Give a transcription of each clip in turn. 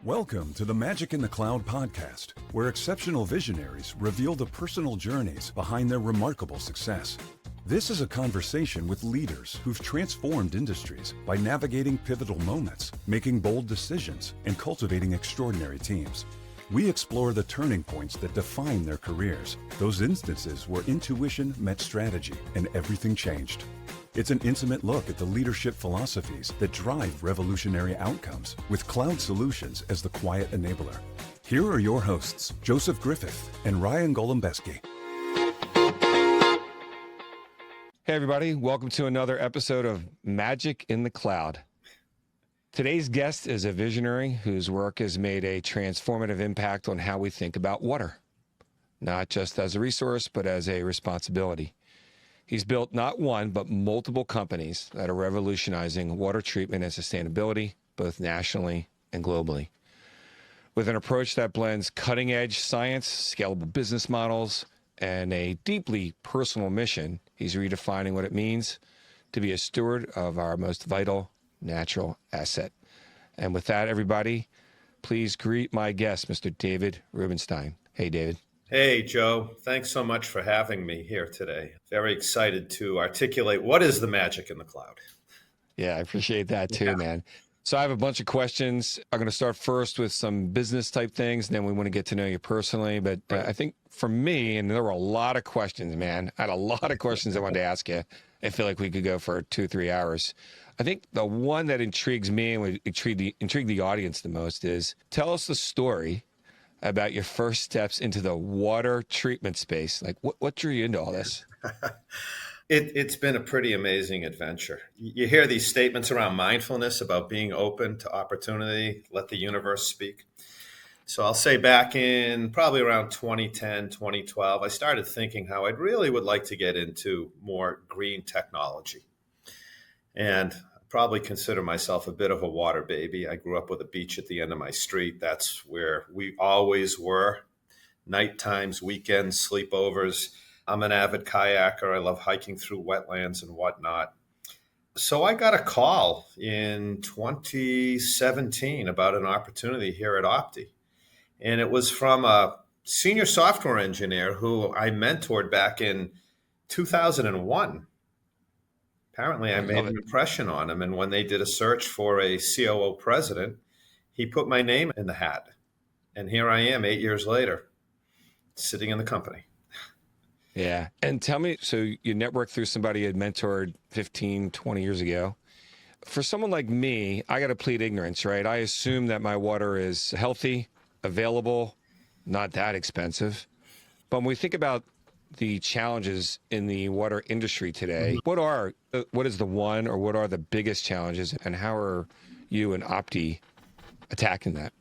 Welcome to the Magic in the Cloud podcast, where exceptional visionaries reveal the personal journeys behind their remarkable success. This is a conversation with leaders who've transformed industries by navigating pivotal moments, making bold decisions, and cultivating extraordinary teams. We explore the turning points that define their careers, those instances where intuition met strategy and everything changed. It's an intimate look at the leadership philosophies that drive revolutionary outcomes, with cloud solutions as the quiet enabler. Here are your hosts, Joseph Griffith and Ryan Golombeski. Hey everybody, welcome to another episode of Magic in the Cloud. Today's guest is a visionary whose work has made a transformative impact on how we think about water, not just as a resource, but as a responsibility. He's built not one, but multiple companies that are revolutionizing water treatment and sustainability, both nationally and globally. With an approach that blends cutting-edge science, scalable business models, and a deeply personal mission, he's redefining what it means to be a steward of our most vital natural asset. And with that, everybody, please greet my guest, Mr. David Rubinstein. Hey, David. Hey, Joe. Thanks so much for having me here today. Very excited to articulate what is the magic in the cloud. Yeah, I appreciate that too, man. So I have a bunch of questions. I'm going to start first with some business type things, and then we want to get to know you personally. But I think for me, and there were a lot of questions, man. I had a lot of questions I wanted to ask you. I feel like we could go for 2-3 hours. I think the one that intrigues me and would intrigue the audience the most is, tell us the story about your first steps into the water treatment space. Like, what drew you into all this? It's been a pretty amazing adventure. You hear these statements around mindfulness about being open to opportunity, let the universe speak. So I'll say back in probably around 2010, 2012, I started thinking how I really would like to get into more green technology. And probably consider myself a bit of a water baby. I grew up with a beach at the end of my street. That's where we always were. Night times, weekends, sleepovers. I'm an avid kayaker. I love hiking through wetlands and whatnot. So I got a call in 2017 about an opportunity here at Opti. And it was from a senior software engineer who I mentored back in 2001. Apparently, I made an impression on him. And when they did a search for a COO president, he put my name in the hat. And here I am 8 years later, sitting in the company. Yeah. And tell me, so you networked through somebody you had mentored 15, 20 years ago. For someone like me, I got to plead ignorance, right? I assume that my water is healthy, available, not that expensive. But when we think about the challenges in the water industry today, what is the one, or what are the biggest challenges, and how are you and Opti attacking that?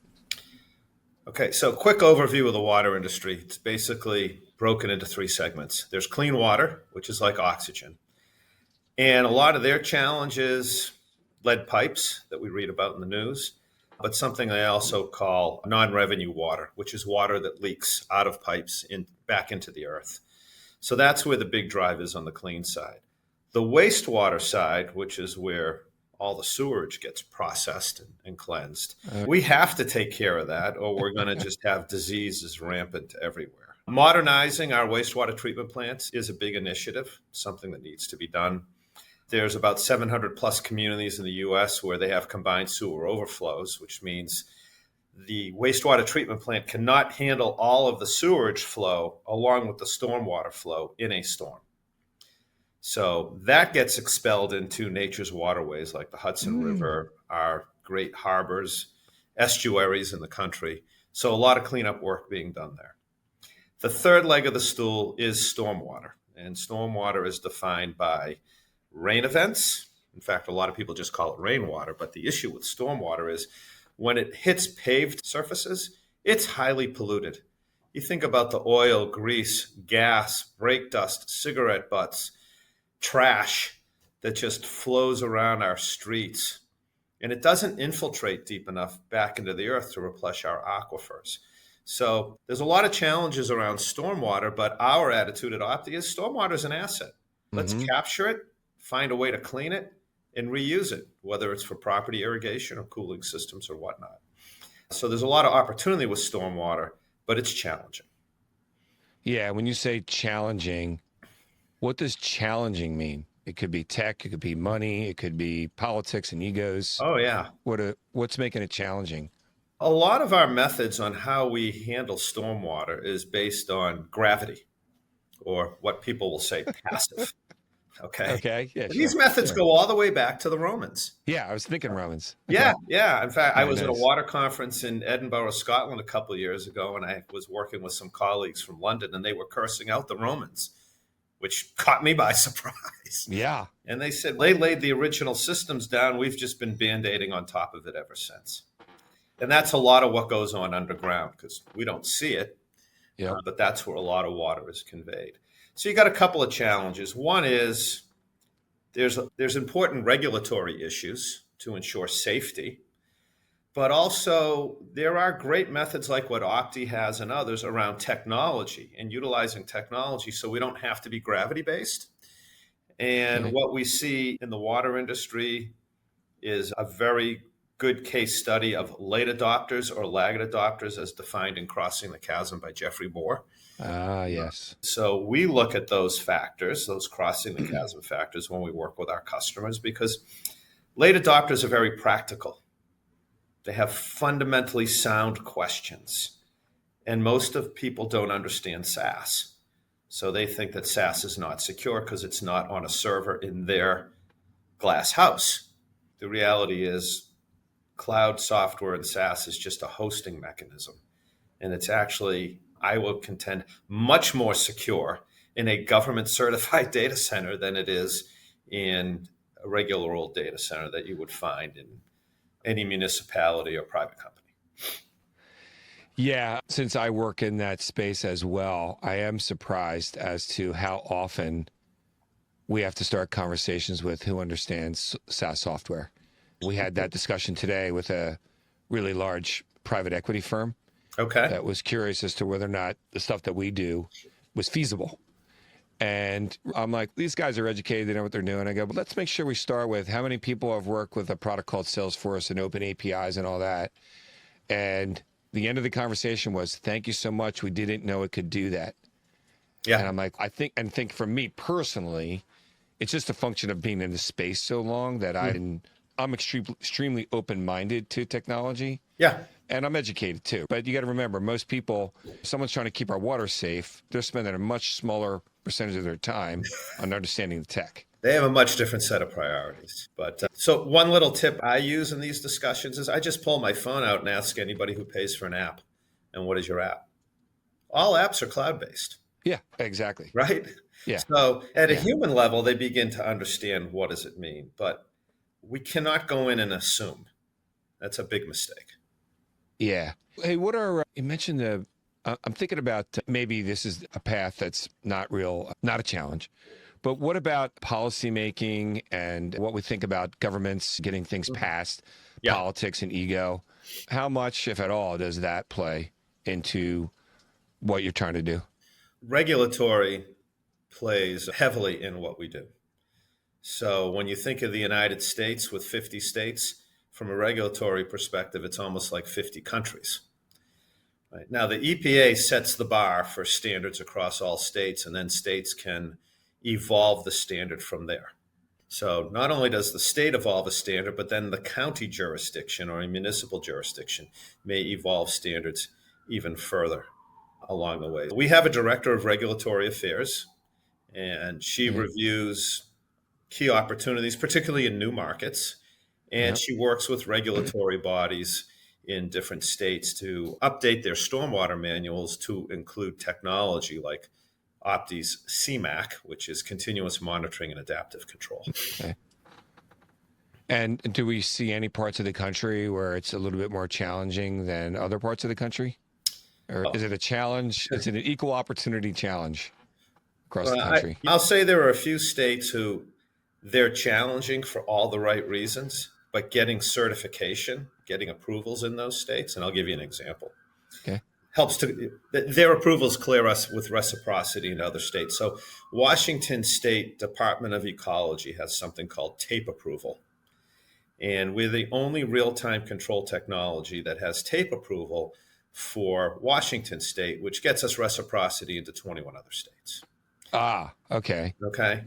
Okay, so quick overview of the water industry. It's basically broken into 3 segments. There's clean water, which is like oxygen. And a lot of their challenges, lead pipes that we read about in the news, but something I also call non-revenue water, which is water that leaks out of pipes back into the earth. So that's where the big drive is on the clean side. The wastewater side, which is where all the sewage gets processed and cleansed, we have to take care of that, or we're going to just have diseases rampant everywhere. Modernizing our wastewater treatment plants is a big initiative, something that needs to be done. There's about 700 plus communities in the U.S. where they have combined sewer overflows, which means the wastewater treatment plant cannot handle all of the sewerage flow along with the stormwater flow in a storm. So that gets expelled into nature's waterways like the Hudson River, our great harbors, estuaries in the country. So a lot of cleanup work being done there. The third leg of the stool is stormwater. And stormwater is defined by rain events. In fact, a lot of people just call it rainwater. But the issue with stormwater is when it hits paved surfaces, it's highly polluted. You think about the oil, grease, gas, brake dust, cigarette butts, trash that just flows around our streets. And it doesn't infiltrate deep enough back into the earth to replenish our aquifers. So there's a lot of challenges around stormwater, but our attitude at Opti is stormwater is an asset. Let's capture it, find a way to clean it, and reuse it, whether it's for property irrigation or cooling systems or whatnot. So there's a lot of opportunity with stormwater, but it's challenging. Yeah, when you say challenging, what does challenging mean? It could be tech, it could be money, it could be politics and egos. Oh, yeah. What's making it challenging? A lot of our methods on how we handle stormwater is based on gravity, or what people will say passive. Okay. Okay. Yeah, These sure. methods Sure. go all the way back to the Romans. Yeah, I was thinking Romans. Yeah, yeah. In fact, I Very was at a nice. water conference in Edinburgh, Scotland, a couple of years ago, and I was working with some colleagues from London, and they were cursing out the Romans, which caught me by surprise. Yeah. And they said they laid the original systems down. We've just been band-aiding on top of it ever since. And that's a lot of what goes on underground, because we don't see it, Yep. but that's where a lot of water is conveyed. So you got a couple of challenges. One is there's important regulatory issues to ensure safety, but also there are great methods like what Opti has and others around technology and utilizing technology so we don't have to be gravity-based. And Okay. what we see in the water industry is a very good case study of late adopters or laggard adopters, as defined in Crossing the Chasm by Jeffrey Moore. Ah, yes. So we look at those factors, those crossing the chasm factors, when we work with our customers, because late adopters are very practical. They have fundamentally sound questions. And most of people don't understand SaaS. So they think that SaaS is not secure because it's not on a server in their glass house. The reality is cloud software and SaaS is just a hosting mechanism. And it's actually, I will contend, much more secure in a government certified data center than it is in a regular old data center that you would find in any municipality or private company. Yeah, since I work in that space as well, I am surprised as to how often we have to start conversations with who understands SaaS software. We had that discussion today with a really large private equity firm Okay. that was curious as to whether or not the stuff that we do was feasible. And I'm like, these guys are educated, they know what they're doing. I go, but let's make sure we start with how many people have worked with a product called Salesforce and open APIs and all that. And the end of the conversation was, thank you so much. We didn't know it could do that. Yeah. And I'm like, I think for me personally, it's just a function of being in the space so long that I'm extremely open-minded to technology. Yeah. And I'm educated too. But you got to remember, most people, if someone's trying to keep our water safe, they're spending a much smaller percentage of their time on understanding the tech. They have a much different set of priorities. But so one little tip I use in these discussions is I just pull my phone out and ask anybody who pays for an app, and what is your app? All apps are cloud-based. Yeah, exactly. Right? Yeah. So at a human level, they begin to understand what does it mean. But we cannot go in and assume. That's a big mistake. Yeah. Hey, you mentioned I'm thinking about maybe this is a path that's not a challenge, but what about policymaking and what we think about governments getting things passed, politics and ego? How much, if at all, does that play into what you're trying to do? Regulatory plays heavily in what we do. So when you think of the United States with 50 states, from a regulatory perspective, it's almost like 50 countries. Right? Now, the EPA sets the bar for standards across all states, and then states can evolve the standard from there. So not only does the state evolve a standard, but then the county jurisdiction or a municipal jurisdiction may evolve standards even further along the way. We have a director of regulatory affairs, and she reviews key opportunities, particularly in new markets. And she works with regulatory bodies in different states to update their stormwater manuals to include technology like Opti's CMAC, which is continuous monitoring and adaptive control. Okay. And do we see any parts of the country where it's a little bit more challenging than other parts of the country? Or is it a challenge? Is it an equal opportunity challenge across the country? I'll say there are a few states who they're challenging for all the right reasons, but getting certification, getting approvals in those states, and I'll give you an example. Okay. Their approvals clear us with reciprocity in other states. So Washington State Department of Ecology has something called tape approval. And we're the only real-time control technology that has tape approval for Washington State, which gets us reciprocity into 21 other states. Ah, okay. Okay.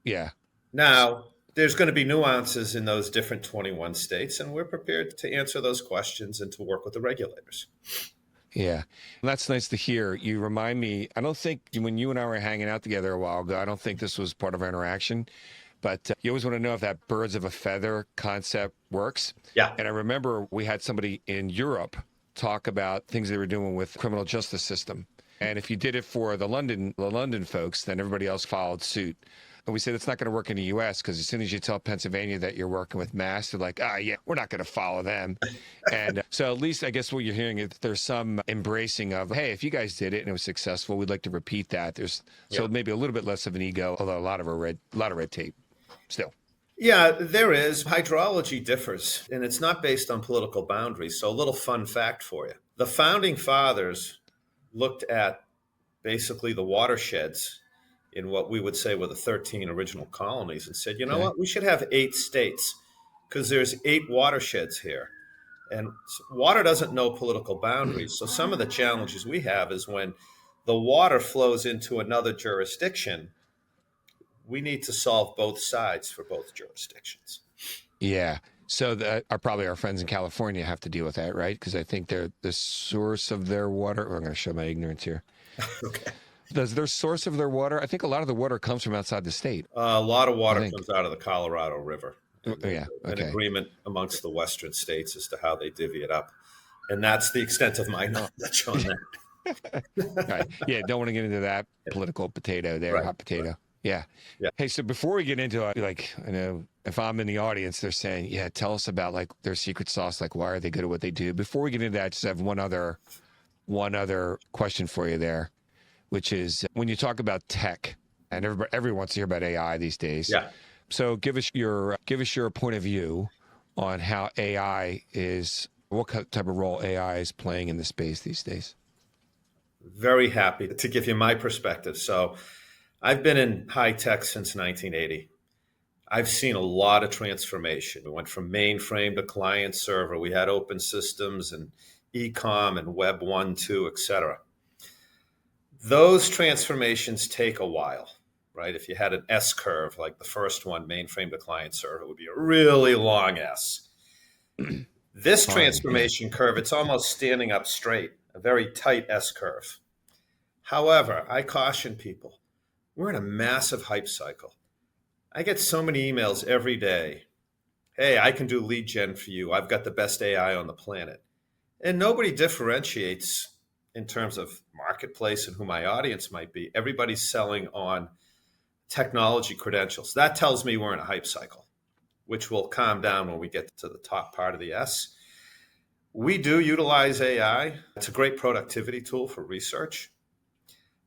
Yeah. Now, there's going to be nuances in those different 21 states, and we're prepared to answer those questions and to work with the regulators. Yeah. And that's nice to hear. You remind me, I don't think when you and I were hanging out together a while ago, I don't think this was part of our interaction, but you always want to know if that birds of a feather concept works. Yeah. And I remember we had somebody in Europe talk about things they were doing with criminal justice system. And if you did it for the London folks, then everybody else followed suit. And we said it's not going to work in the U.S. because as soon as you tell Pennsylvania that you're working with Mass, they're like, yeah, we're not going to follow them. And so at least I guess what you're hearing is there's some embracing of, hey, if you guys did it and it was successful, we'd like to repeat that. So maybe a little bit less of an ego, although a lot of red tape still. Yeah, there is. Hydrology differs, and it's not based on political boundaries. So a little fun fact for you. The founding fathers looked at basically the watersheds in what we would say were the 13 original colonies and said, you know what, we should have 8 states because there's 8 watersheds here. And water doesn't know political boundaries. So some of the challenges we have is when the water flows into another jurisdiction, we need to solve both sides for both jurisdictions. Yeah. So probably our friends in California have to deal with that, right? Because I think they're the source of their water. I'm going to show my ignorance here. Okay. Does their source of their water? I think a lot of the water comes from outside the state. A lot of water comes out of the Colorado River. Yeah. Okay. An agreement amongst the Western states as to how they divvy it up. And that's the extent of my knowledge on that. Right. Yeah. Don't want to get into that political potato there, Right. hot potato. Yeah. Hey, so before we get into it, like, I know if I'm in the audience, they're saying, yeah, tell us about like their secret sauce. Like, why are they good at what they do? Before we get into that, I just have one other question for you there, which is when you talk about tech, and everyone wants to hear about AI these days. Yeah. So give us your point of view on how what type of role AI is playing in the space these days. Very happy to give you my perspective. So I've been in high tech since 1980. I've seen a lot of transformation. We went from mainframe to client server. We had open systems and e-com and web 1.2, et cetera. Those transformations take a while, right? If you had an S curve, like the first one, mainframe to client server, it would be a really long S. This transformation curve, it's almost standing up straight, a very tight S curve. However, I caution people, we're in a massive hype cycle. I get so many emails every day. Hey, I can do lead gen for you. I've got the best AI on the planet. And nobody differentiates in terms of marketplace and who my audience might be. Everybody's selling on technology credentials. That tells me we're in a hype cycle, which will calm down when we get to the top part of the S. We do utilize AI. It's a great productivity tool for research.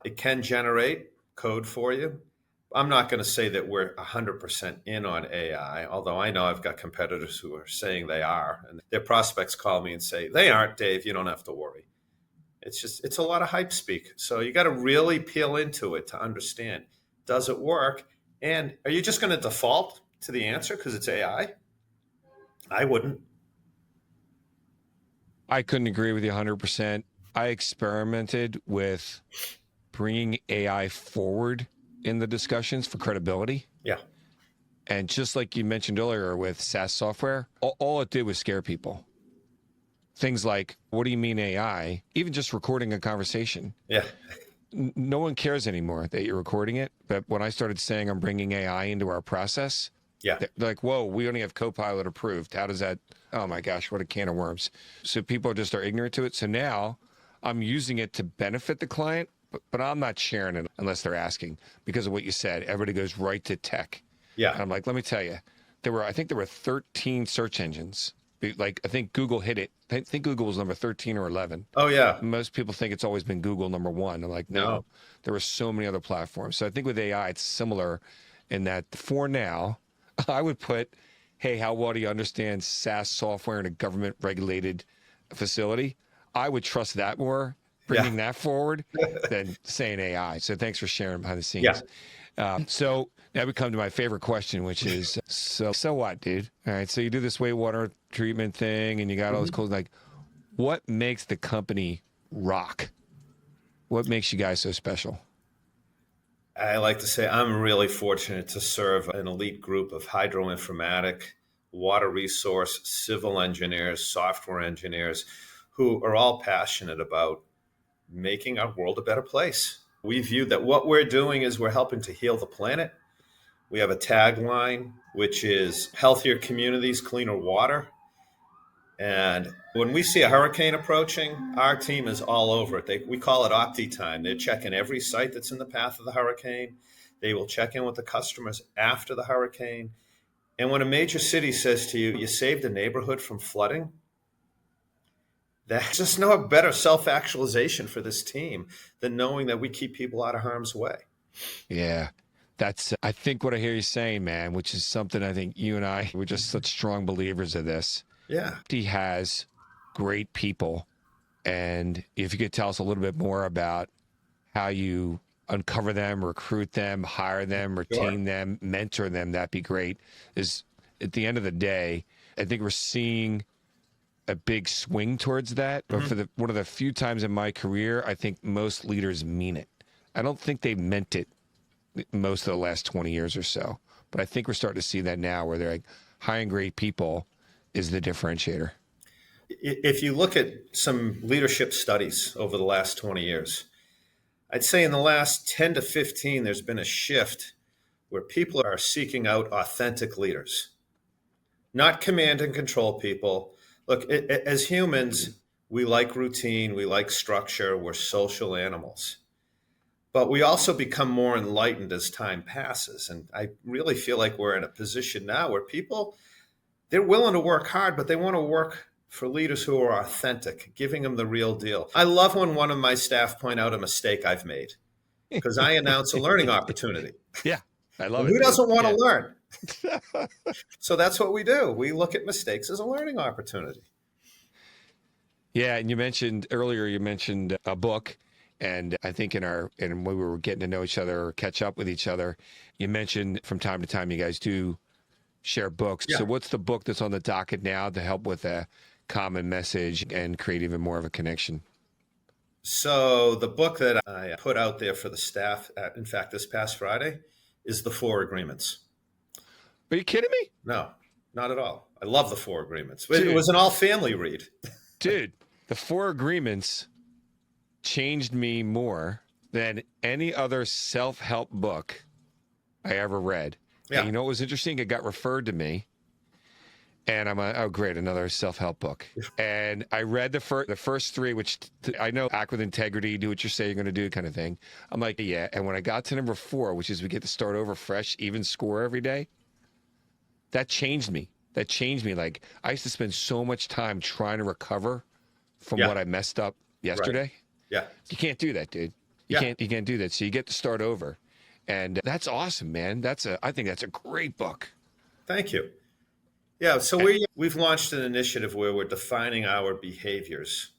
It can generate code for you. I'm not going to say that we're 100% in on AI, although I know I've got competitors who are saying they are, and their prospects call me and say, they aren't, Dave, you don't have to worry. It's a lot of hype speak. So you got to really peel into it to understand, does it work? And are you just going to default to the answer because it's AI? I wouldn't. I couldn't agree with you 100%. I experimented with bringing AI forward in the discussions for credibility. Yeah. And just like you mentioned earlier with SaaS software, all it did was scare people. Things like, what do you mean AI? Even just recording a conversation. Yeah. No one cares anymore that you're recording it. But when I started saying I'm bringing AI into our process, Yeah. they're like, whoa, we only have Copilot approved. How does that? Oh my gosh, what a can of worms. So people just are ignorant to it. So now I'm using it to benefit the client, but I'm not sharing it unless they're asking because of what you said. Everybody goes right to tech. Yeah. And I'm like, let me tell you, I think there were 13 search engines. Like, I think Google hit it. I think Google was number 13 or 11. Oh, yeah. Most people think it's always been Google number 1. I'm like, no, there were so many other platforms. So I think with AI, it's similar in that for now, I would put, hey, how well do you understand SaaS software in a government regulated facility? I would trust that more, bringing that forward than saying AI. So thanks for sharing behind the scenes. Yeah. So Now we come to my favorite question, which is, so what, dude? All right, so you do this wastewater treatment thing, and you got all this cool, like, what makes the company rock? What makes you guys so special? I like to say I'm really fortunate to serve an elite group of hydroinformatic, water resource, civil engineers, software engineers, who are all passionate about making our world a better place. We view that what we're doing is we're helping to heal the planet. We have a tagline, which is healthier communities, cleaner water. And when we see a hurricane approaching, our team is all over it. We call it Opti time. They're checking every site that's in the path of the hurricane. They will check in with the customers after the hurricane. And when a major city says to you, you saved a neighborhood from flooding, there's just no better self-actualization for this team than knowing that we keep people out of harm's way. Yeah. That's, I think, what I hear you saying, man, which is something I think you and I, we're just such strong believers of this. Yeah. He has great people. And if you could tell us a little bit more about how you uncover them, recruit them, hire them, retain them, mentor them, that'd be great. Is at the end of the day, I think we're seeing a big swing towards that. But for one of the few times in my career, I think most leaders mean it. I don't think they meant it most of the last 20 years or so. But I think we're starting to see that now where they're like, hiring great people is the differentiator. If you look at some leadership studies over the last 20 years, I'd say in the last 10 to 15, there's been a shift where people are seeking out authentic leaders, not command and control people. Look, as humans, we like routine, we like structure, we're social animals. But we also become more enlightened as time passes. And I really feel like we're in a position now where people, they're willing to work hard, but they want to work for leaders who are authentic, giving them the real deal. I love when one of my staff point out a mistake I've made because I announce a learning opportunity. Yeah, I love it. Who doesn't want to learn? So that's what we do. We look at mistakes as a learning opportunity. Yeah, and you mentioned earlier, a book. And I think and when we were getting to know each other or catch up with each other, you mentioned from time to time you guys do share books. Yeah. So what's the book that's on the docket now to help with a common message and create even more of a connection? So the book that I put out there for the staff, in fact, this past Friday, is The 4 Agreements. Are you kidding me? No, not at all. I love The 4 Agreements. Dude, it was an all-family read. Dude, The 4 Agreements changed me more than any other self-help book I ever read. Yeah. And you know what was interesting? It got referred to me. And I'm like, oh, great, another self-help book. And I read the first 3, which I know, act with integrity, do what you say you're going to do kind of thing. I'm like, yeah. And when I got to number 4, which is we get to start over fresh, even score every day, that changed me. Like, I used to spend so much time trying to recover from what I messed up yesterday. Right. Yeah. You can't do that, dude. You can't do that. So you get to start over. And that's awesome, man. I think that's a great book. Thank you. Yeah, so we've launched an initiative where we're defining our behaviors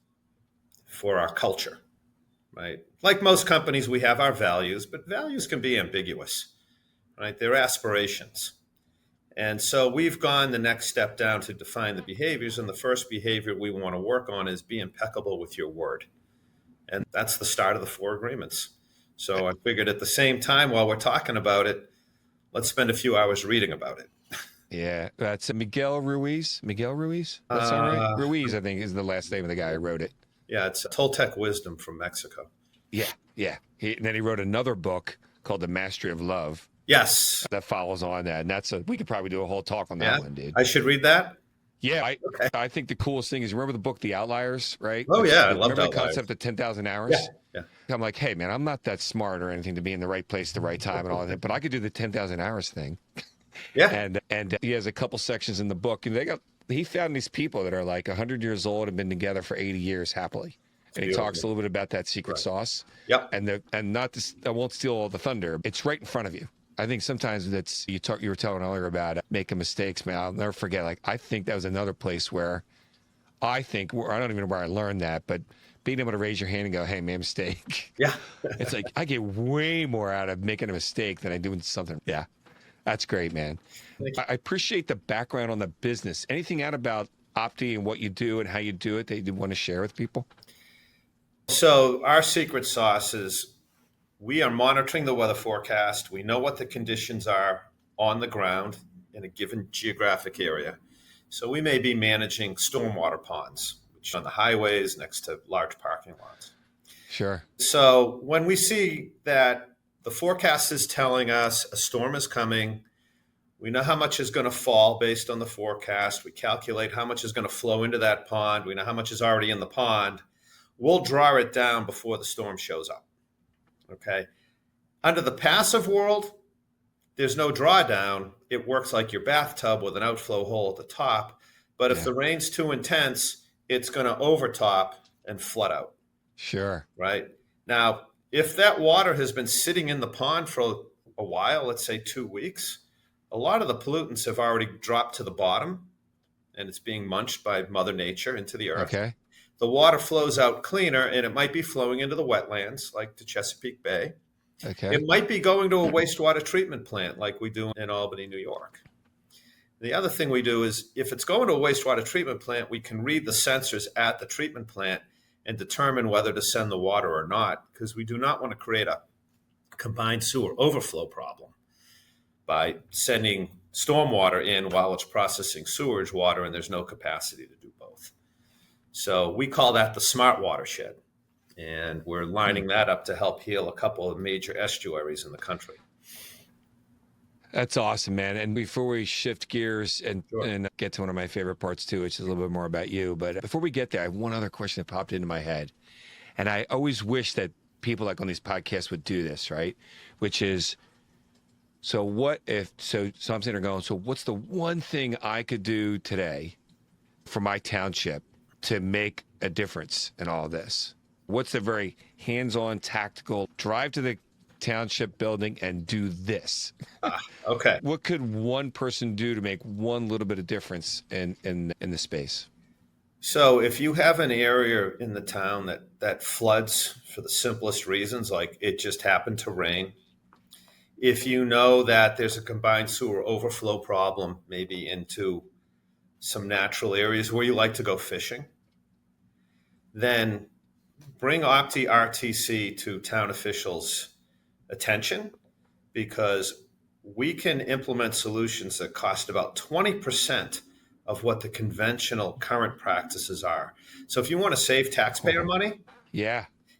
for our culture, right? Like most companies, we have our values, but values can be ambiguous, right? They're aspirations. And so we've gone the next step down to define the behaviors. And the first behavior we want to work on is be impeccable with your word. And that's the start of the 4 Agreements. So I figured at the same time, while we're talking about it, let's spend a few hours reading about it. Yeah, that's Miguel Ruiz. That's all right. Ruiz, I think, is the last name of the guy who wrote it. Yeah, it's Toltec wisdom from Mexico. Yeah. And then he wrote another book called The Mastery of Love. Yes. That follows on that. And we could probably do a whole talk on that one, dude. I should read that? Yeah, I think the coolest thing is, remember the book, The Outliers, right? Oh, yeah, I love that. Remember the concept of 10,000 hours? Yeah. I'm like, hey, man, I'm not that smart or anything to be in the right place at the right time and all that, but I could do the 10,000 hours thing. Yeah. And he has a couple sections in the book, and he found these people that are like 100 years old and been together for 80 years happily. And he talks a little bit about that secret sauce. Yep. And not this, I won't steal all the thunder. It's right in front of you. I think sometimes you were telling earlier about making mistakes, man. I'll never forget. Like, I think that was another place where I don't even know where I learned that, but being able to raise your hand and go, hey, made a mistake. Yeah. It's like, I get way more out of making a mistake than I do in something. Yeah. That's great, man. I appreciate the background on the business. Anything out about Opti and what you do and how you do it that you want to share with people? So our secret sauce is we are monitoring the weather forecast. We know what the conditions are on the ground in a given geographic area. So we may be managing stormwater ponds, which are on the highways next to large parking lots. Sure. So when we see that the forecast is telling us a storm is coming, we know how much is going to fall based on the forecast. We calculate how much is going to flow into that pond. We know how much is already in the pond. We'll draw it down before the storm shows up. Okay. Under the passive world, there's no drawdown. It works like your bathtub with an outflow hole at the top. But if the rain's too intense, it's going to overtop and flood out. Sure. Right. Now, if that water has been sitting in the pond for a while, let's say 2 weeks, a lot of the pollutants have already dropped to the bottom and it's being munched by Mother Nature into the earth. Okay. The water flows out cleaner and it might be flowing into the wetlands like the Chesapeake Bay. Okay. It might be going to a wastewater treatment plant like we do in Albany, New York. The other thing we do is if it's going to a wastewater treatment plant, we can read the sensors at the treatment plant and determine whether to send the water or not, because we do not want to create a combined sewer overflow problem by sending stormwater in while it's processing sewage water and there's no capacity to do both. So we call that the smart watershed. And we're lining that up to help heal a couple of major estuaries in the country. That's awesome, man. And before we shift gears and get to one of my favorite parts too, which is a little bit more about you, but before we get there, I have one other question that popped into my head. And I always wish that people like on these podcasts would do this, right? Which is, so what if, so I'm sitting there going, so what's the one thing I could do today for my township to make a difference in all this? What's the very hands-on, tactical drive to the township building and do this? Okay. What could one person do to make one little bit of difference in the space? So if you have an area in the town that floods for the simplest reasons, like it just happened to rain, if you know that there's a combined sewer overflow problem, maybe into some natural areas where you like to go fishing, then bring OptiRTC to town officials' attention, because we can implement solutions that cost about 20% of what the conventional current practices are. So if you want to save taxpayer money,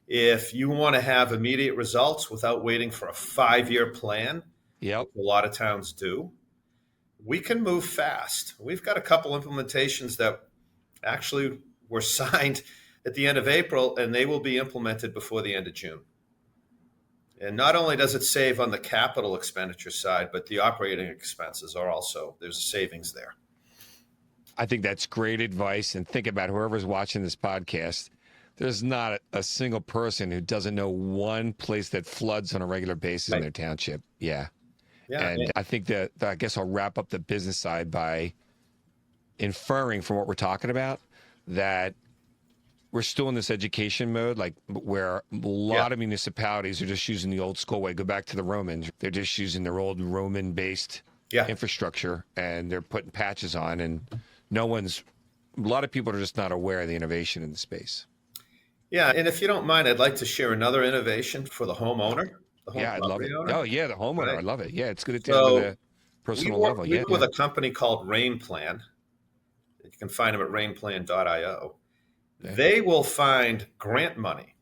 if you want to have immediate results without waiting for a 5-year plan, which a lot of towns do, we can move fast. We've got a couple implementations that actually were signed at the end of April, and they will be implemented before the end of June. And not only does it save on the capital expenditure side, but the operating expenses are also, there's a savings there. I think that's great advice. And think about whoever's watching this podcast. There's not a single person who doesn't know one place that floods on a regular basis in their township. And I think that I guess I'll wrap up the business side by inferring from what we're talking about that we're still in this education mode, like where a lot of municipalities are just using the old school way. Go back to the Romans. They're just using their old Roman-based infrastructure, and they're putting patches on, and a lot of people are just not aware of the innovation in the space. Yeah, and if you don't mind, I'd like to share another innovation for the homeowner. I'd love it. Owner. Oh, yeah, the homeowner. Right? I love it. Yeah, it's good to So to the personal level. We work with a company called RainPlan. You can find them at rainplan.io. They will find grant money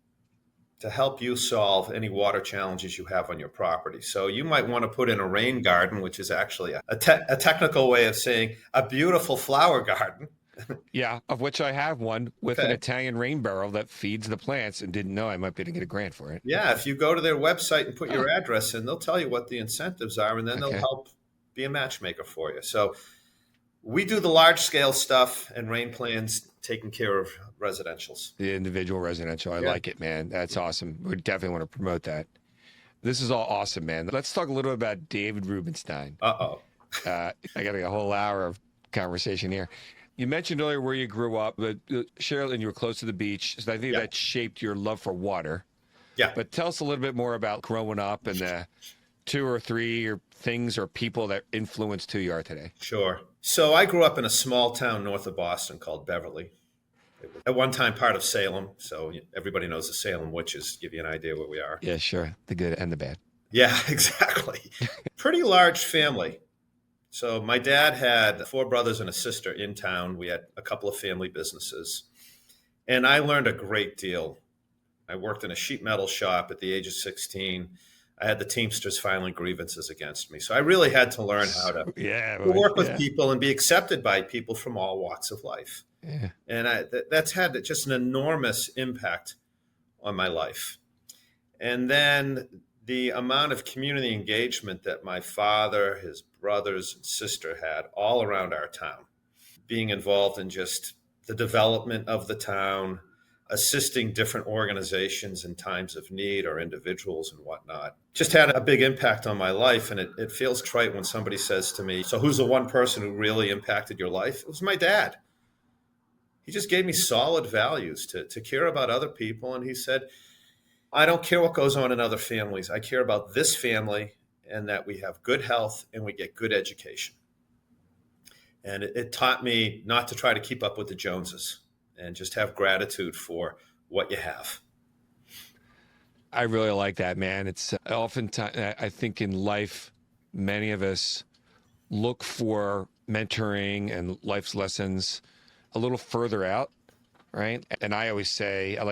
to help you solve any water challenges you have on your property. So you might want to put in a rain garden, which is actually a technical way of saying a beautiful flower garden. Of which I have one with an Italian rain barrel that feeds the plants, and didn't know I might be able to get a grant for it. Yeah, if you go to their website and put your address in, they'll tell you what the incentives are, and then they'll help be a matchmaker for you. So we do the large scale stuff, and RainPlan's taking care of residentials. The individual residential. I like it, man. That's awesome. We definitely want to promote that. This is all awesome, man. Let's talk a little bit about David Rubinstein. I got a whole hour of conversation here. You mentioned earlier where you grew up, but Cheryl, and you were close to the beach. So I think that shaped your love for water. But tell us a little bit more about growing up and two or three or things or people that influenced who you are today? Sure. So I grew up in a small town north of Boston called Beverly. It was at one time part of Salem. So everybody knows the Salem witches, give you an idea where we are. Yeah, sure. The good and the bad. Yeah, exactly. Pretty large family. So my dad had four brothers and a sister in town. We had a couple of family businesses. And I learned a great deal. I worked in a sheet metal shop at the age of 16. I had the Teamsters filing grievances against me. So I really had to learn how to work with people and be accepted by people from all walks of life. Yeah. And that's had just an enormous impact on my life. And then the amount of community engagement that my father, his brothers and sister had all around our town, being involved in just the development of the town, assisting different organizations in times of need or individuals and whatnot, just had a big impact on my life. And it feels trite when somebody says to me, so who's the one person who really impacted your life? It was my dad. He just gave me solid values to care about other people. And he said, I don't care what goes on in other families. I care about this family and that we have good health and we get good education. And it taught me not to try to keep up with the Joneses and just have gratitude for what you have. I really like that, man. It's oftentimes, I think in life, many of us look for mentoring and life's lessons a little further out, right? And I like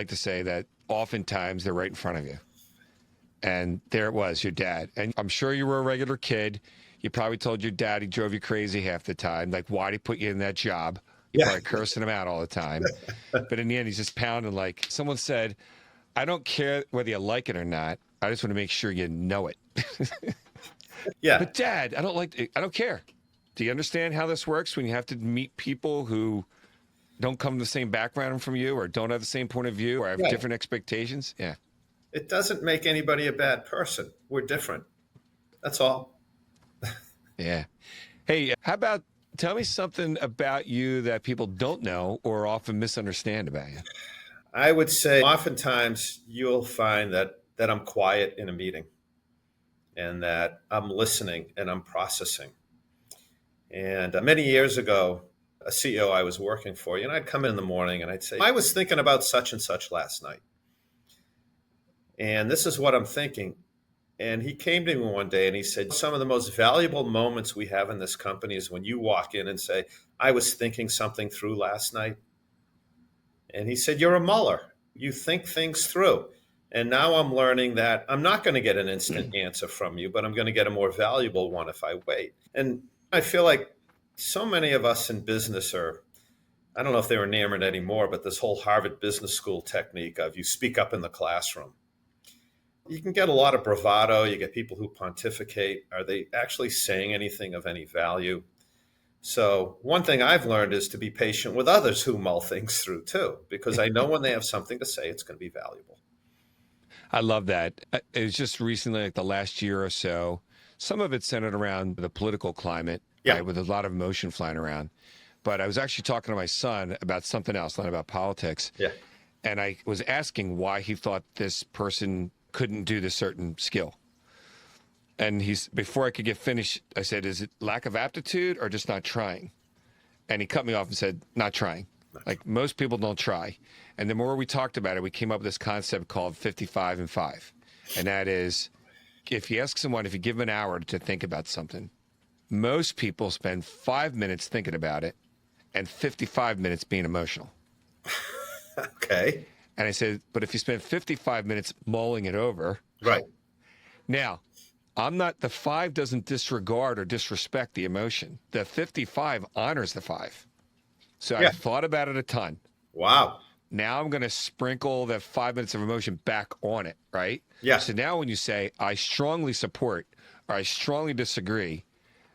to say that oftentimes they're right in front of you. And there it was, your dad. And I'm sure you were a regular kid. You probably told your dad he drove you crazy half the time. Like, why'd he put you in that job? You're probably cursing him out all the time. But in the end, he's just pounding like someone said, I don't care whether you like it or not. I just want to make sure you know it. Yeah. But Dad, I don't care. Do you understand how this works when you have to meet people who don't come from the same background from you or don't have the same point of view or have different expectations? Yeah. It doesn't make anybody a bad person. We're different. That's all. Yeah. Hey, how about tell me something about you that people don't know or often misunderstand about you? I would say oftentimes you'll find that I'm quiet in a meeting and that I'm listening and I'm processing. And many years ago, a CEO I was working for, I'd come in the morning and I'd say, I was thinking about such and such last night. And this is what I'm thinking. And he came to me one day and he said, some of the most valuable moments we have in this company is when you walk in and say, I was thinking something through last night. And he said, you're a Muller. You think things through. And now I'm learning that I'm not going to get an instant answer from you, but I'm going to get a more valuable one if I wait. And I feel like so many of us in business I don't know if they're enamored anymore, but this whole Harvard Business School technique of you speak up in the classroom. You can get a lot of bravado. You get people who pontificate. Are they actually saying anything of any value? So one thing I've learned is to be patient with others who mull things through too, because I know when they have something to say, it's going to be valuable. I love that. It was just recently, like the last year or so, some of it centered around the political climate, right, with a lot of emotion flying around. But I was actually talking to my son about something else, not about politics. Yeah. And I was asking why he thought this person couldn't do this certain skill. And before I could get finished, I said, is it lack of aptitude or just not trying? And he cut me off and said, not trying. Like most people don't try. And the more we talked about it, we came up with this concept called 55 and 5. And that is, if you ask someone, if you give them an hour to think about something, most people spend 5 minutes thinking about it and 55 minutes being emotional. Okay. And I said, but if you spend 55 minutes mulling it over. Right. Now, the 5 doesn't disregard or disrespect the emotion. The 55 honors the 5. So I thought about it a ton. Wow. Now I'm going to sprinkle that 5 minutes of emotion back on it, right? Yeah. So now when you say, I strongly support or I strongly disagree,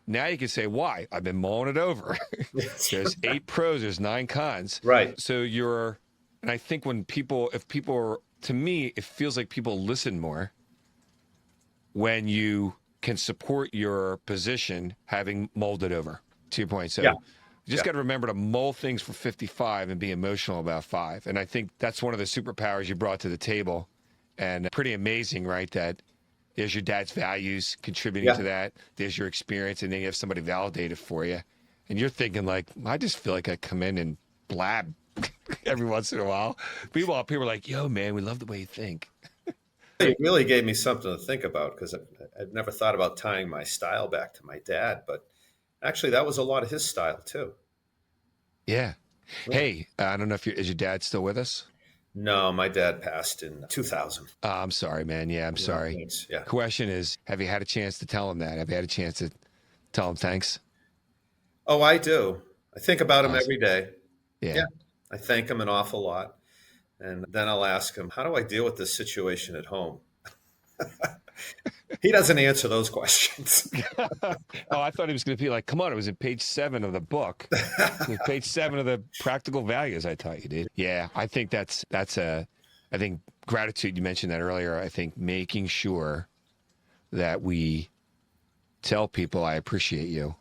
now you can say, why? I've been mulling it over. There's 8 pros, there's 9 cons. Right. So and I think to me, it feels like people listen more when you can support your position having mulled it over, to your point. So you just got to remember to mull things for 55 and be emotional about 5. And I think that's one of the superpowers you brought to the table. And pretty amazing, right? That There's your dad's values contributing Yeah. to that. There's your experience, and then you have somebody validate it for you. And you're thinking like, I just feel like I come in and blab every once in a while. People are like, yo, man, we love the way you think. It really gave me something to think about because I'd never thought about tying my style back to my dad, but actually that was a lot of his style too. Yeah. Yeah. Hey, I don't know if is your dad still with us? No, my dad passed in 2000. I'm sorry, man. Yeah, I'm sorry. Thanks. Yeah. Question is, have you had a chance to tell him that? Have you had a chance to tell him thanks? Oh, I do. I think about him Awesome. every day. Yeah. Yeah. I thank him an awful lot. And then I'll ask him, how do I deal with this situation at home? He doesn't answer those questions. Oh, I thought he was going to be like, come on, it was in page 7 of the book. It was page 7 of the practical values I taught you, dude. Yeah, I think I think gratitude, you mentioned that earlier. I think making sure that we tell people I appreciate you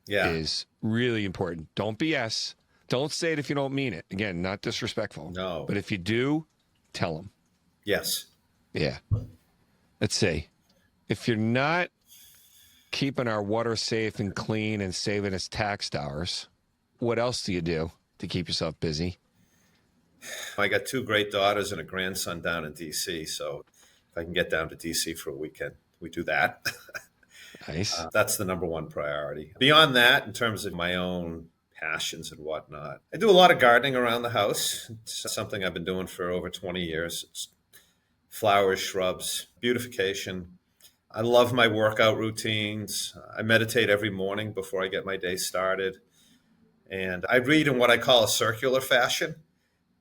is really important. Don't BS. Don't say it if you don't mean it. Again, not disrespectful. No. But if you do, tell them. Yes. Yeah. Let's see. If you're not keeping our water safe and clean and saving us tax dollars, what else do you do to keep yourself busy? I got 2 great daughters and a grandson down in D.C. So if I can get down to D.C. for a weekend, we do that. Nice. That's the number one priority. Beyond that, in terms of my own passions and whatnot, I do a lot of gardening around the house. It's something I've been doing for over 20 years. It's flowers, shrubs, beautification. I love my workout routines. I meditate every morning before I get my day started. And I read in what I call a circular fashion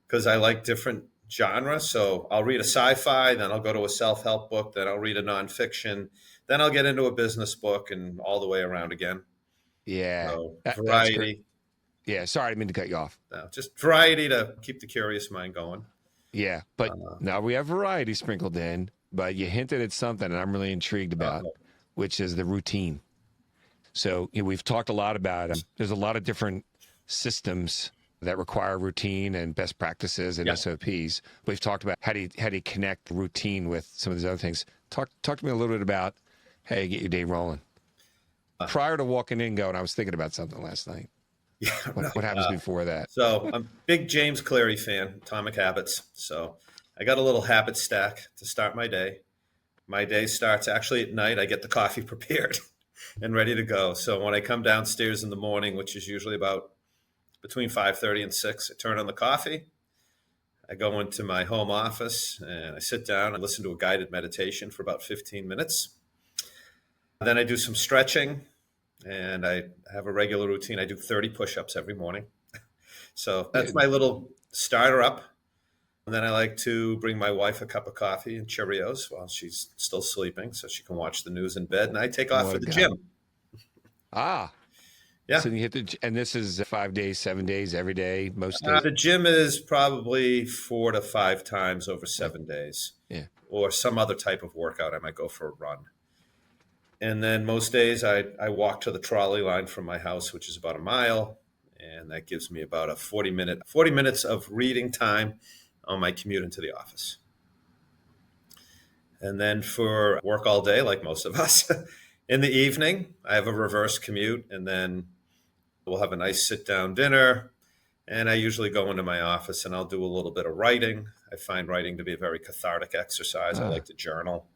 because I like different genres. So I'll read a sci-fi, then I'll go to a self-help book, then I'll read a nonfiction, then I'll get into a business book and all the way around again. Yeah. So That's variety. great. Yeah. Sorry, I didn't mean to cut you off. No, just variety to keep the curious mind going. Yeah. But now we have variety sprinkled in, but you hinted at something and I'm really intrigued about, which is the routine. So we've talked a lot about it. There's a lot of different systems that require routine and best practices and SOPs. We've talked about how do you connect routine with some of these other things. Talk to me a little bit about how you get your day rolling. Prior to walking in going, I was thinking about something last night. Yeah. What happens before that? So I'm a big James Cleary fan, Atomic Habits. So I got a little habit stack to start my day. My day starts actually at night. I get the coffee prepared and ready to go. So when I come downstairs in the morning, which is usually about between 5:30 and 6, I turn on the coffee. I go into my home office and I sit down and listen to a guided meditation for about 15 minutes. Then I do some stretching and I have a regular routine. I do 30 push-ups every morning. So that's my little starter up. And then I like to bring my wife a cup of coffee and Cheerios while she's still sleeping so she can watch the news in bed. And I take off for the gym. Yeah. So you hit and this is 5 days, 7 days, every day, most days? The gym is probably 4 to 5 times over 7 days. Yeah. Or some other type of workout. I might go for a run. And then most days I walk to the trolley line from my house, which is about a mile. And that gives me about a 40 minutes of reading time on my commute into the office. And then for work all day, like most of us, in the evening, I have a reverse commute. And then we'll have a nice sit-down dinner. And I usually go into my office and I'll do a little bit of writing. I find writing to be a very cathartic exercise. I like to journal.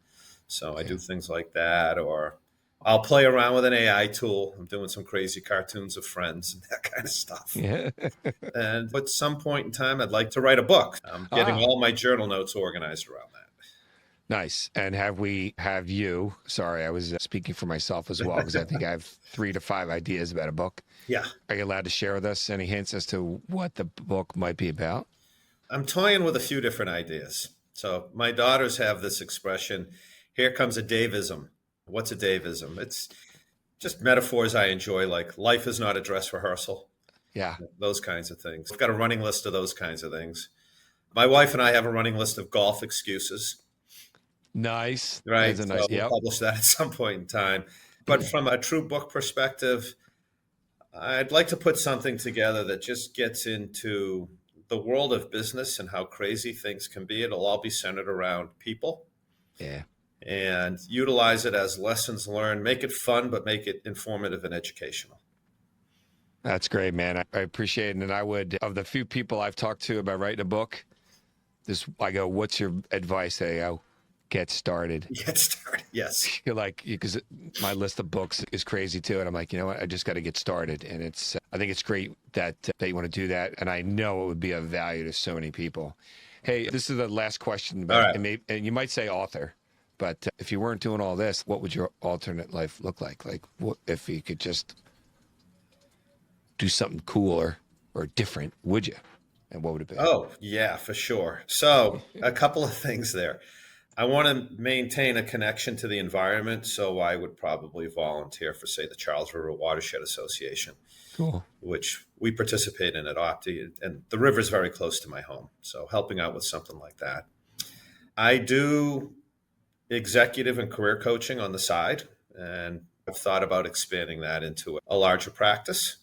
So I do things like that, or I'll play around with an AI tool. I'm doing some crazy cartoons of Friends and that kind of stuff. Yeah. And at some point in time, I'd like to write a book. I'm getting all my journal notes organized around that. Nice. And have you, sorry, I was speaking for myself as well, because I think I have 3 to 5 ideas about a book. Yeah. Are you allowed to share with us any hints as to what the book might be about? I'm toying with a few different ideas. So my daughters have this expression, here comes a Davism. What's a Davism? It's just metaphors I enjoy, like life is not a dress rehearsal. Yeah. Those kinds of things. I've got a running list of those kinds of things. My wife and I have a running list of golf excuses. Nice. Right. That's a nice, We'll publish that at some point in time. But from a true book perspective, I'd like to put something together that just gets into the world of business and how crazy things can be. It'll all be centered around people. Yeah. and utilize it as lessons learned. Make it fun, but make it informative and educational. That's great, man. I appreciate it. And I would, of the few people I've talked to about writing a book, I go, what's your advice? They go, get started. Get started, yes. You're like, because my list of books is crazy too. And I'm like, you know what? I just got to get started. And I think it's great that you want to do that. And I know it would be of value to so many people. Hey, this is the last question about, and you might say author, but if you weren't doing all this, what would your alternate life look like? Like, what if you could just do something cooler or different, would you? And what would it be? Oh, yeah, for sure. So a couple of things there. I want to maintain a connection to the environment, so I would probably volunteer for, say, the Charles River Watershed Association, Cool. which we participate in at Opti, and the river is very close to my home, so helping out with something like that. I do executive and career coaching on the side, and I've thought about expanding that into a larger practice.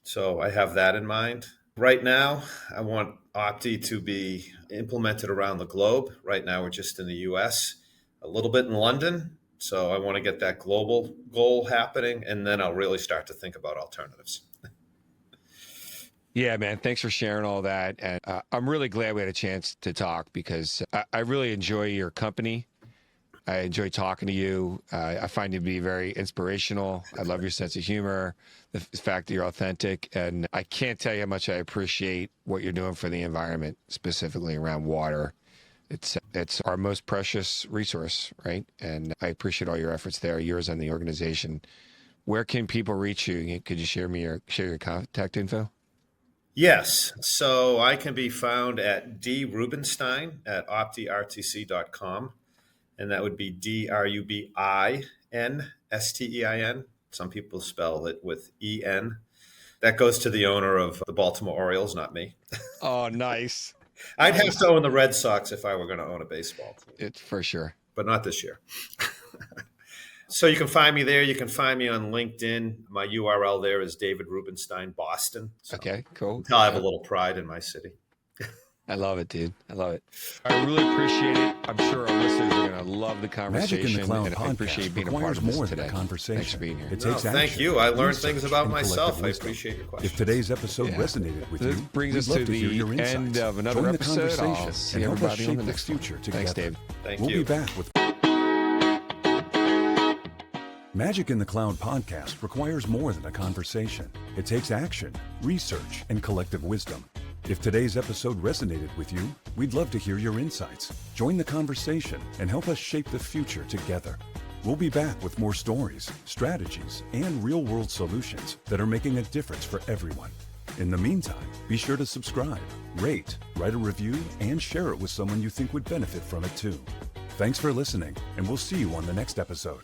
So I have that in mind. Right now, I want Opti to be implemented around the globe. Right now, we're just in the US, a little bit in London. So I want to get that global goal happening, and then I'll really start to think about alternatives. Yeah, man. Thanks for sharing all that. And I'm really glad we had a chance to talk because I really enjoy your company. I enjoy talking to you. I find you to be very inspirational. I love your sense of humor, the fact that you're authentic. And I can't tell you how much I appreciate what you're doing for the environment, specifically around water. It's our most precious resource, right? And I appreciate all your efforts there, yours and the organization. Where can people reach you? Could you share your contact info? Yes. So I can be found at D Rubinstein at OptiRTC.com. And that would be DRUBINSTEIN. Some people spell it with EN. That goes to the owner of the Baltimore Orioles, not me. Oh, nice. I'd have to own the Red Sox if I were going to own a baseball team. It's for sure. But not this year. So you can find me there. You can find me on LinkedIn. My URL there is David Rubinstein, Boston. So okay, cool. I have a little pride in my city. I love it, dude. I love it. I really appreciate it. I'm sure our listeners are going to love the conversation. Magic in the Cloud and I appreciate podcast being a part requires of this more today. than a conversation. Thanks for being here. It takes action. Thank you. I learned research, things about and myself. collective I wisdom. appreciate your question. If today's episode resonated with This you, brings we'd us love to to hear the your insights. end of another Join the episode. I'll conversation see and help us everybody on shape the the next one. future together. Thanks, Dave. Thank We'll you. be back with Magic in the Cloud podcast requires more than a conversation. It takes action, research, and collective wisdom. If today's episode resonated with you, we'd love to hear your insights. Join the conversation and help us shape the future together. We'll be back with more stories, strategies, and real-world solutions that are making a difference for everyone. In the meantime, be sure to subscribe, rate, write a review, and share it with someone you think would benefit from it too. Thanks for listening, and we'll see you on the next episode.